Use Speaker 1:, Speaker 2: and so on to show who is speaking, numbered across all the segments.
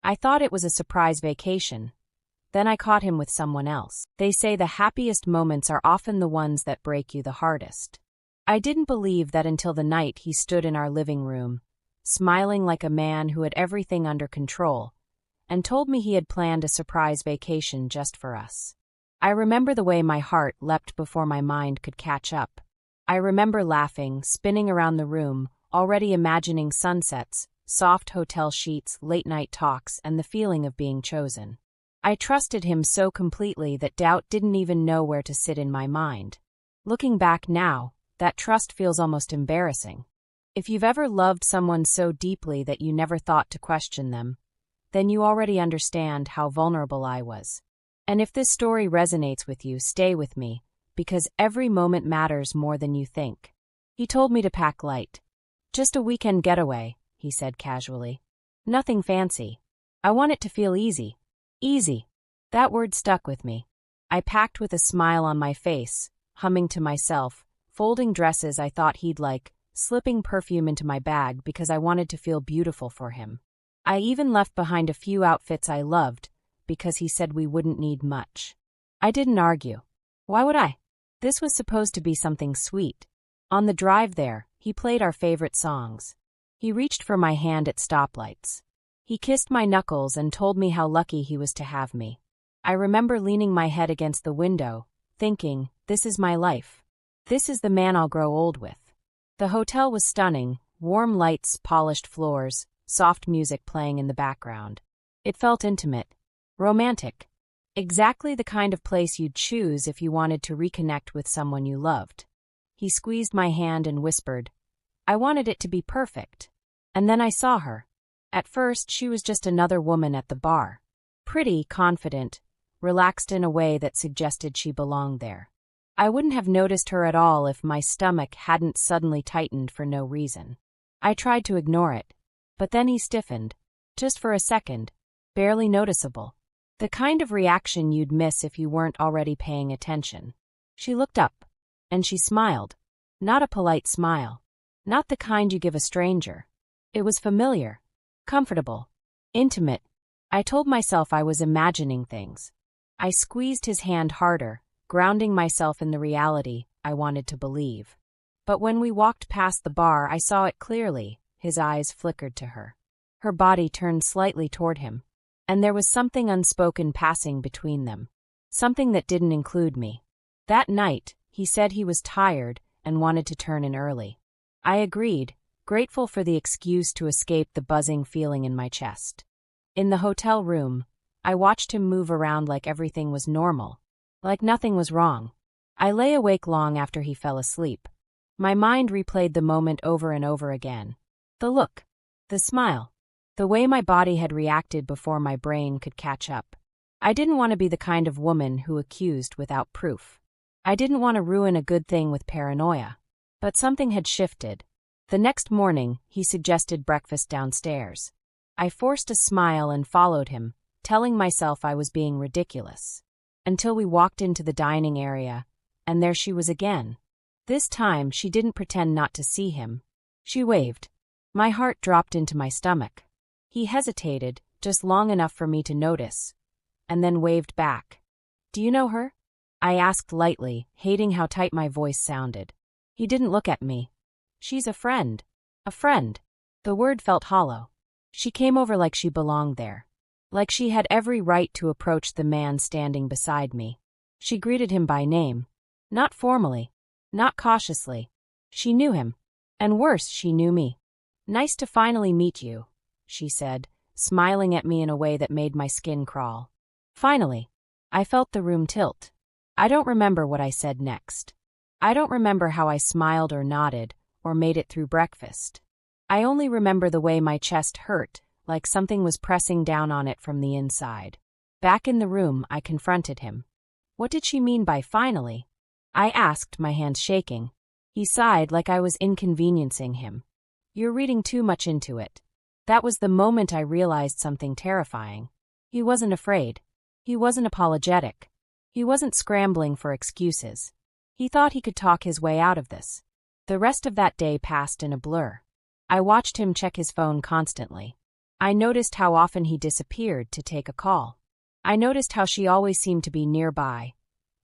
Speaker 1: I thought it was a surprise vacation. Then I caught him with someone else. They say the happiest moments are often the ones that break you the hardest. I didn't believe that until the night he stood in our living room, smiling like a man who had everything under control, and told me he had planned a surprise vacation just for us. I remember the way my heart leapt before my mind could catch up. I remember laughing, spinning around the room, already imagining sunsets, soft hotel sheets, late-night talks, and the feeling of being chosen. I trusted him so completely that doubt didn't even know where to sit in my mind. Looking back now, that trust feels almost embarrassing. If you've ever loved someone so deeply that you never thought to question them, then you already understand how vulnerable I was. And if this story resonates with you, stay with me, because every moment matters more than you think. He told me to pack light. Just a weekend getaway, he said casually. Nothing fancy. I want it to feel easy. Easy. That word stuck with me. I packed with a smile on my face, humming to myself, folding dresses I thought he'd like, slipping perfume into my bag because I wanted to feel beautiful for him. I even left behind a few outfits I loved, because he said we wouldn't need much. I didn't argue. Why would I? This was supposed to be something sweet. On the drive there, he played our favorite songs. He reached for my hand at stoplights. He kissed my knuckles and told me how lucky he was to have me. I remember leaning my head against the window, thinking, this is my life. This is the man I'll grow old with. The hotel was stunning, warm lights, polished floors, soft music playing in the background. It felt intimate, romantic. Exactly the kind of place you'd choose if you wanted to reconnect with someone you loved. He squeezed my hand and whispered, I wanted it to be perfect. And then I saw her. At first, she was just another woman at the bar. Pretty, confident, relaxed in a way that suggested she belonged there. I wouldn't have noticed her at all if my stomach hadn't suddenly tightened for no reason. I tried to ignore it, but then he stiffened. Just for a second, barely noticeable. The kind of reaction you'd miss if you weren't already paying attention. She looked up, and she smiled. Not a polite smile. Not the kind you give a stranger. It was familiar. Comfortable. Intimate. I told myself I was imagining things. I squeezed his hand harder, grounding myself in the reality I wanted to believe. But when we walked past the bar, I saw it clearly. His eyes flickered to her. Her body turned slightly toward him, and there was something unspoken passing between them. Something that didn't include me. That night, he said he was tired and wanted to turn in early. I agreed, grateful for the excuse to escape the buzzing feeling in my chest. In the hotel room, I watched him move around like everything was normal, like nothing was wrong. I lay awake long after he fell asleep. My mind replayed the moment over and over again. The look, the smile, the way my body had reacted before my brain could catch up. I didn't want to be the kind of woman who accused without proof. I didn't want to ruin a good thing with paranoia. But something had shifted. The next morning, he suggested breakfast downstairs. I forced a smile and followed him, telling myself I was being ridiculous. Until we walked into the dining area, and there she was again. This time, she didn't pretend not to see him. She waved. My heart dropped into my stomach. He hesitated, just long enough for me to notice, and then waved back. Do you know her? I asked lightly, hating how tight my voice sounded. He didn't look at me. She's a friend. A friend. The word felt hollow. She came over like she belonged there. Like she had every right to approach the man standing beside me. She greeted him by name. Not formally. Not cautiously. She knew him. And worse, she knew me. Nice to finally meet you, she said, smiling at me in a way that made my skin crawl. Finally. I felt the room tilt. I don't remember what I said next. I don't remember how I smiled or nodded, or made it through breakfast. I only remember the way my chest hurt, like something was pressing down on it from the inside. Back in the room, I confronted him. What did she mean by finally? I asked, my hands shaking. He sighed like I was inconveniencing him. You're reading too much into it. That was the moment I realized something terrifying. He wasn't afraid. He wasn't apologetic. He wasn't scrambling for excuses. He thought he could talk his way out of this. The rest of that day passed in a blur. I watched him check his phone constantly. I noticed how often he disappeared to take a call. I noticed how she always seemed to be nearby,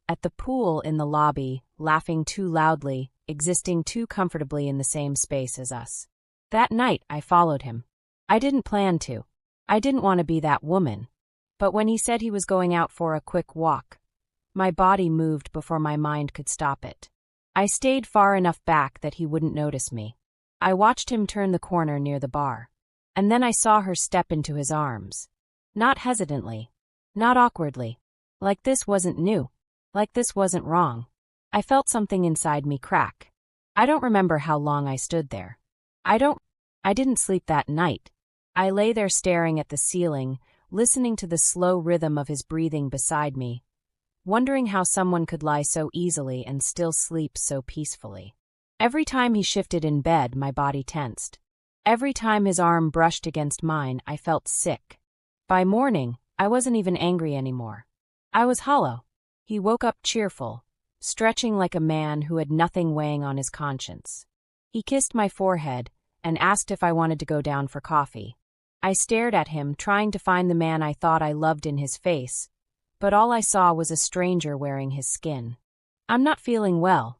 Speaker 1: at the pool, in the lobby, laughing too loudly, existing too comfortably in the same space as us. That night, I followed him. I didn't plan to. I didn't want to be that woman. But when he said he was going out for a quick walk, my body moved before my mind could stop it. I stayed far enough back that he wouldn't notice me. I watched him turn the corner near the bar. And then I saw her step into his arms. Not hesitantly. Not awkwardly. Like this wasn't new. Like this wasn't wrong. I felt something inside me crack. I don't remember how long I stood there. I didn't sleep that night. I lay there staring at the ceiling, listening to the slow rhythm of his breathing beside me, wondering how someone could lie so easily and still sleep so peacefully. Every time he shifted in bed, my body tensed. Every time his arm brushed against mine, I felt sick. By morning, I wasn't even angry anymore. I was hollow. He woke up cheerful, stretching like a man who had nothing weighing on his conscience. He kissed my forehead and asked if I wanted to go down for coffee. I stared at him, trying to find the man I thought I loved in his face, but all I saw was a stranger wearing his skin. "I'm not feeling well,"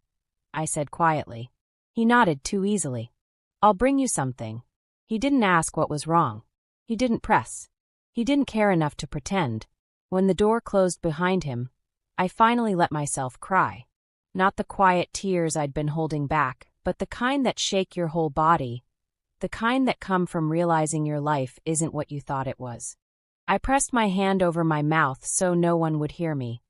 Speaker 1: I said quietly. He nodded too easily. "I'll bring you something." He didn't ask what was wrong. He didn't press. He didn't care enough to pretend. When the door closed behind him, I finally let myself cry. Not the quiet tears I'd been holding back, but the kind that shake your whole body, the kind that come from realizing your life isn't what you thought it was. I pressed my hand over my mouth so no one would hear me,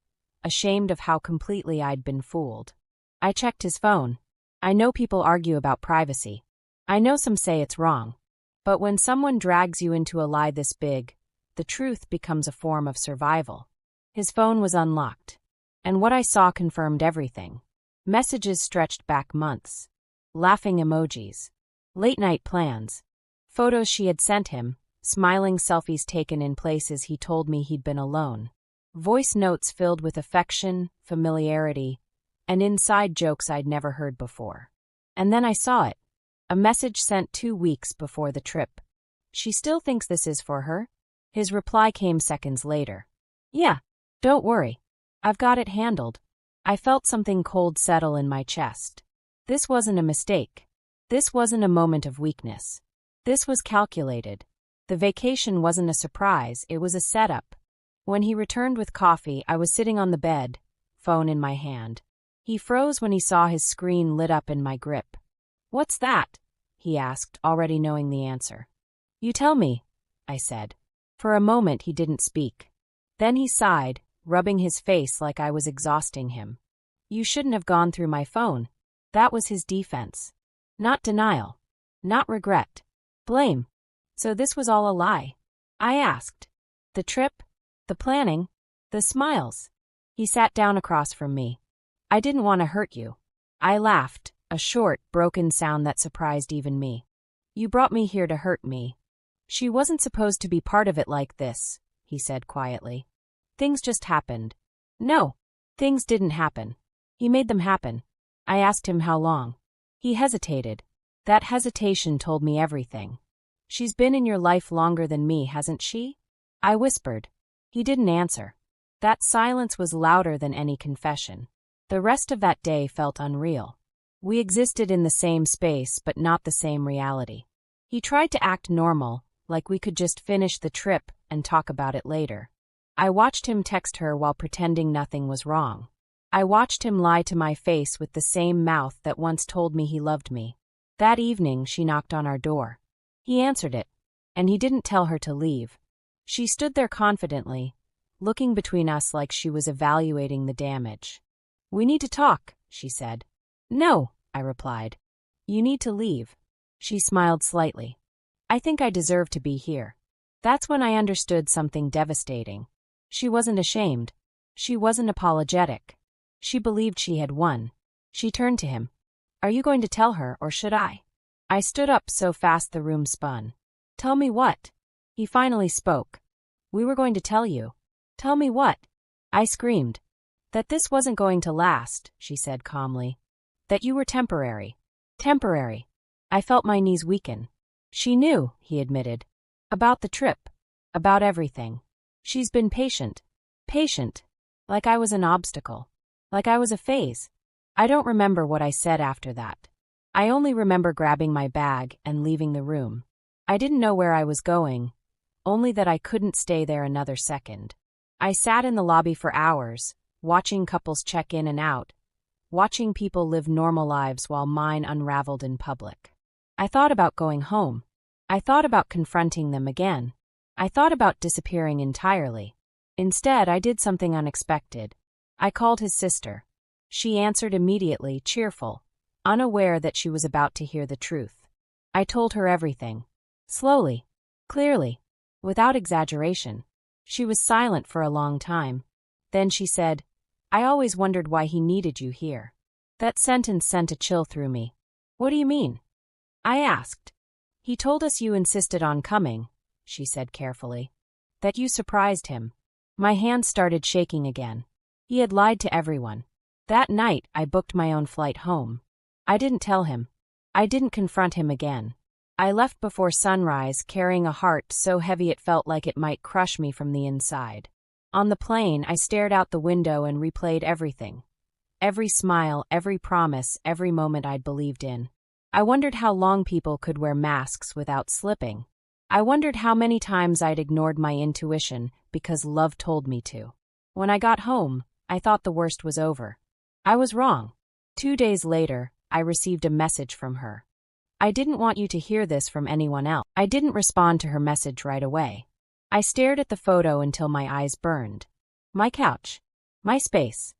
Speaker 1: ashamed of how completely I'd been fooled. I checked his phone. I know people argue about privacy. I know some say it's wrong. But when someone drags you into a lie this big, the truth becomes a form of survival. His phone was unlocked. And what I saw confirmed everything. Messages stretched back months. Laughing emojis. Late-night plans. Photos she had sent him, smiling selfies taken in places he told me he'd been alone. Voice notes filled with affection, familiarity, and inside jokes I'd never heard before. And then I saw it. A message sent 2 weeks before the trip. "She still thinks this is for her?" His reply came seconds later. "Yeah, don't worry. I've got it handled." I felt something cold settle in my chest. This wasn't a mistake. This wasn't a moment of weakness. This was calculated. The vacation wasn't a surprise, it was a setup. When he returned with coffee, I was sitting on the bed, phone in my hand. He froze when he saw his screen lit up in my grip. "What's that?" he asked, already knowing the answer. "You tell me," I said. For a moment he didn't speak. Then he sighed, rubbing his face like I was exhausting him. "You shouldn't have gone through my phone." That was his defense. Not denial. Not regret. Blame. So this was all a lie? I asked. The trip? The planning? The smiles? He sat down across from me. "I didn't want to hurt you." I laughed, a short, broken sound that surprised even me. "You brought me here to hurt me." "She wasn't supposed to be part of it like this," he said quietly. "Things just happened." "No, things didn't happen. He made them happen." I asked him how long. He hesitated. That hesitation told me everything. "She's been in your life longer than me, hasn't she?" I whispered. He didn't answer. That silence was louder than any confession. The rest of that day felt unreal. We existed in the same space, but not the same reality. He tried to act normal, like we could just finish the trip and talk about it later. I watched him text her while pretending nothing was wrong. I watched him lie to my face with the same mouth that once told me he loved me. That evening, she knocked on our door. He answered it, and he didn't tell her to leave. She stood there confidently, looking between us like she was evaluating the damage. "We need to talk," she said. "No," I replied. "You need to leave." She smiled slightly. "I think I deserve to be here." That's when I understood something devastating. She wasn't ashamed. She wasn't apologetic. She believed she had won. She turned to him. "Are you going to tell her, or should I?" I stood up so fast the room spun. "Tell me what?" He finally spoke. "We were going to tell you." "Tell me what?" I screamed. "That this wasn't going to last," she said calmly. "That you were temporary." Temporary. I felt my knees weaken. "She knew," he admitted. About the trip. About everything. She's been patient. Patient. Like I was an obstacle. Like I was a phase. I don't remember what I said after that. I only remember grabbing my bag and leaving the room. I didn't know where I was going, only that I couldn't stay there another second. I sat in the lobby for hours, watching couples check in and out, watching people live normal lives while mine unraveled in public. I thought about going home. I thought about confronting them again. I thought about disappearing entirely. Instead, I did something unexpected. I called his sister. She answered immediately, cheerful, unaware that she was about to hear the truth. I told her everything. Slowly. Clearly. Without exaggeration. She was silent for a long time. Then she said, "I always wondered why he needed you here." That sentence sent a chill through me. "What do you mean?" I asked. "He told us you insisted on coming," she said carefully. "That you surprised him." My hands started shaking again. He had lied to everyone. That night, I booked my own flight home. I didn't tell him. I didn't confront him again. I left before sunrise, carrying a heart so heavy it felt like it might crush me from the inside. On the plane, I stared out the window and replayed everything. Every smile, every promise, every moment I'd believed in. I wondered how long people could wear masks without slipping. I wondered how many times I'd ignored my intuition because love told me to. When I got home, I thought the worst was over. I was wrong. 2 days later, I received a message from her. "I didn't want you to hear this from anyone else." I didn't respond to her message right away. I stared at the photo until my eyes burned. My couch. My space.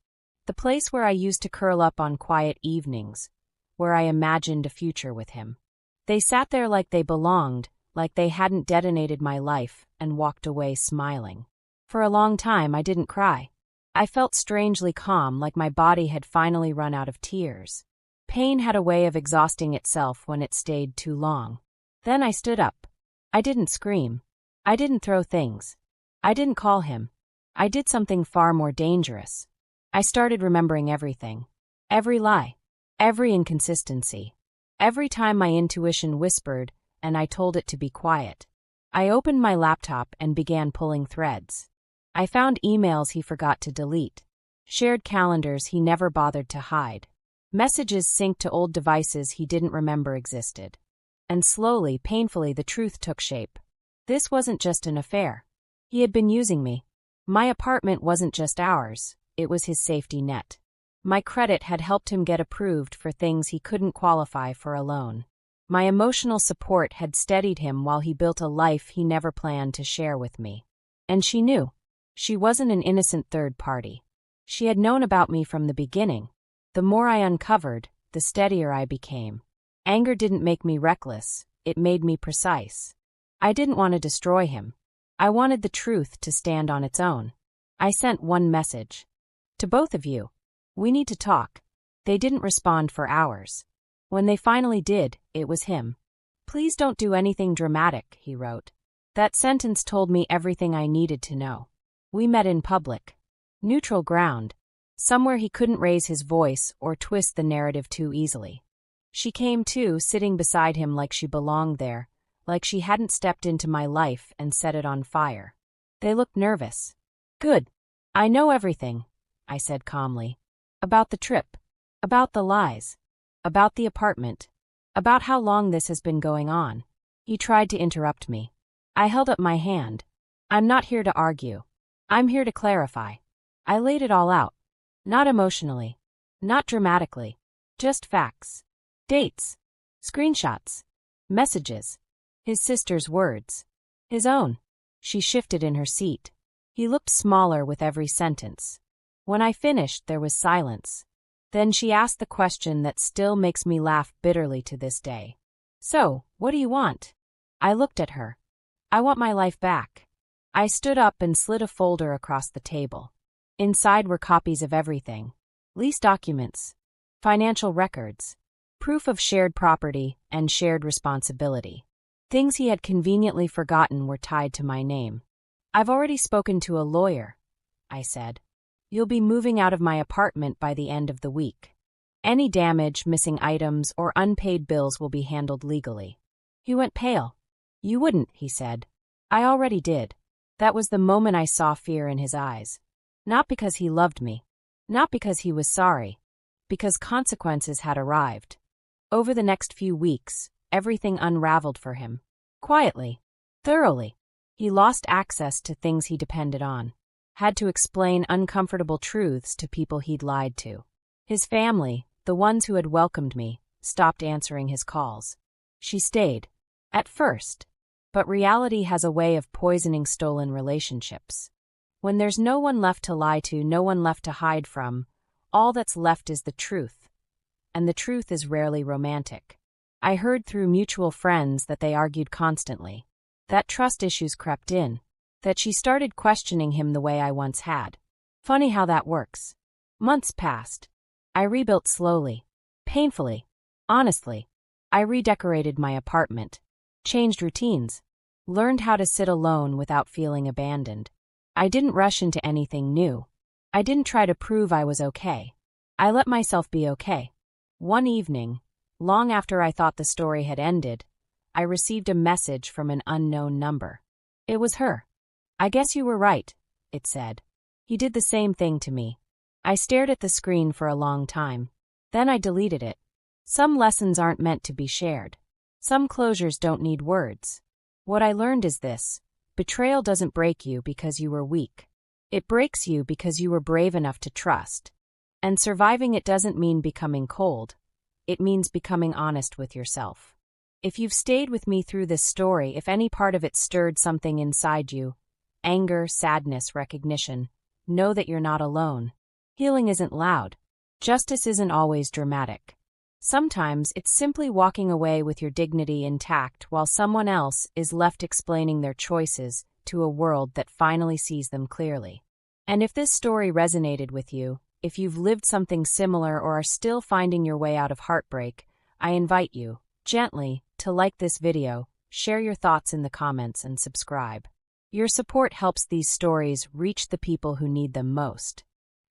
Speaker 1: The place where I used to curl up on quiet evenings, where I imagined a future with him. They sat there like they belonged, like they hadn't detonated my life, and walked away smiling. For a long time, I didn't cry. I felt strangely calm, like my body had finally run out of tears. Pain had a way of exhausting itself when it stayed too long. Then I stood up. I didn't scream. I didn't throw things. I didn't call him. I did something far more dangerous. I started remembering everything. Every lie. Every inconsistency. Every time my intuition whispered, and I told it to be quiet. I opened my laptop and began pulling threads. I found emails he forgot to delete. Shared calendars he never bothered to hide. Messages synced to old devices he didn't remember existed. And slowly, painfully, the truth took shape. This wasn't just an affair. He had been using me. My apartment wasn't just ours, it was his safety net. My credit had helped him get approved for things he couldn't qualify for alone. My emotional support had steadied him while he built a life he never planned to share with me. And she knew. She wasn't an innocent third party. She had known about me from the beginning. The more I uncovered, the steadier I became. Anger didn't make me reckless, it made me precise. I didn't want to destroy him. I wanted the truth to stand on its own. I sent one message. To both of you. We need to talk. They didn't respond for hours. When they finally did, it was him. "Please don't do anything dramatic," he wrote. That sentence told me everything I needed to know. We met in public. Neutral ground. Somewhere he couldn't raise his voice or twist the narrative too easily. She came too, sitting beside him like she belonged there, like she hadn't stepped into my life and set it on fire. They looked nervous. "Good. I know everything," I said calmly. "About the trip. About the lies. About the apartment. About how long this has been going on." He tried to interrupt me. I held up my hand. "I'm not here to argue. I'm here to clarify." I laid it all out. Not emotionally. Not dramatically. Just facts. Dates. Screenshots. Messages. His sister's words. His own. She shifted in her seat. He looked smaller with every sentence. When I finished, there was silence. Then she asked the question that still makes me laugh bitterly to this day. "So, what do you want?" I looked at her. "I want my life back." I stood up and slid a folder across the table. Inside were copies of everything. Lease documents. Financial records. Proof of shared property and shared responsibility. Things he had conveniently forgotten were tied to my name. "I've already spoken to a lawyer," I said. "You'll be moving out of my apartment by the end of the week. Any damage, missing items, or unpaid bills will be handled legally." He went pale. "You wouldn't," he said. I already did. That was the moment I saw fear in his eyes. Not because he loved me. Not because he was sorry. Because consequences had arrived. Over the next few weeks, everything unraveled for him. Quietly. Thoroughly. He lost access to things he depended on. Had to explain uncomfortable truths to people he'd lied to. His family, the ones who had welcomed me, stopped answering his calls. She stayed. At first. But reality has a way of poisoning stolen relationships. When there's no one left to lie to, no one left to hide from, all that's left is the truth. And the truth is rarely romantic. I heard through mutual friends that they argued constantly. That trust issues crept in. That she started questioning him the way I once had. Funny how that works. Months passed. I rebuilt slowly. Painfully. Honestly. I redecorated my apartment. Changed routines. Learned how to sit alone without feeling abandoned. I didn't rush into anything new. I didn't try to prove I was okay. I let myself be okay. One evening, long after I thought the story had ended, I received a message from an unknown number. It was her. "I guess you were right," it said. "He did the same thing to me." I stared at the screen for a long time. Then I deleted it. Some lessons aren't meant to be shared. Some closures don't need words. What I learned is this: betrayal doesn't break you because you were weak. It breaks you because you were brave enough to trust. And surviving it doesn't mean becoming cold. It means becoming honest with yourself. If you've stayed with me through this story, if any part of it stirred something inside you, anger, sadness, recognition, know that you're not alone. Healing isn't loud. Justice isn't always dramatic. Sometimes it's simply walking away with your dignity intact while someone else is left explaining their choices to a world that finally sees them clearly. And if this story resonated with you, if you've lived something similar or are still finding your way out of heartbreak, I invite you, gently, to like this video, share your thoughts in the comments, and subscribe. Your support helps these stories reach the people who need them most.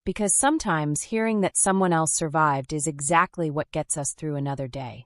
Speaker 1: Because sometimes hearing that someone else survived is exactly what gets us through another day.